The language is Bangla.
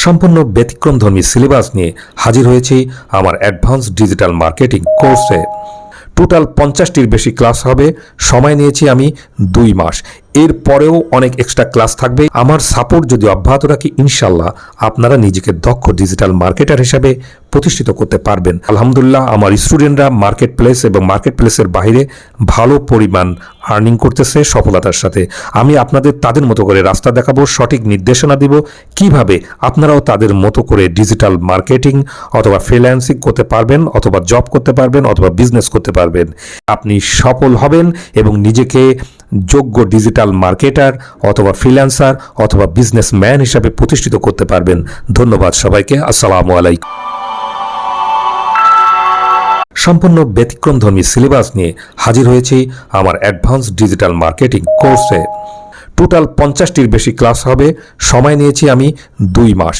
সম্পূর্ণ ব্যতিক্রমধর্মী সিলেবাস নিয়ে হাজির হয়েছি আমার অ্যাডভান্স ডিজিটাল মার্কেটিং কোর্সে। টোটাল 50টির বেশি ক্লাস হবে। সময় নিয়েছি আমি 2 মাস। এর পরেও অনেক এক্সট্রা ক্লাস থাকবে। আমার সাপোর্ট যদি অব্যাহত রাখি, ইনশাল্লাহ আপনারা নিজেকে দক্ষ ডিজিটাল মার্কেটার হিসাবে প্রতিষ্ঠিত করতে পারবেন। আলহামদুলিল্লাহ, আমার স্টুডেন্টরা মার্কেট প্লেস এবং মার্কেট প্লেসের বাইরে ভালো পরিমাণ আর্নিং করতেছে সফলতার সাথে। আমি আপনাদের তাদের মতো করে রাস্তা দেখাবো, সঠিক নির্দেশনা দিব কিভাবে আপনারাও তাদের মতো করে ডিজিটাল মার্কেটিং অথবা ফ্রিল্যান্সিং করতে পারবেন, অথবা জব করতে পারবেন, অথবা বিজনেস করতে পারবেন। আপনি সফল হবেন এবং নিজেকে যোগ্য ডিজিটাল মার্কেটার অথবা ফ্রিল্যান্সার অথবা বিজনেসম্যান হিসাবে প্রতিষ্ঠিত করতে পারবেন। ধন্যবাদ সবাইকে। আসসালামু আলাইকুম। সম্পূর্ণ ব্যতিক্রমধর্মী সিলেবাস নিয়ে হাজির হয়েছি আমার অ্যাডভান্স ডিজিটাল মার্কেটিং কোর্সে। টোটাল 50টির বেশি ক্লাস হবে। সময় নিয়েছি আমি 2 মাস।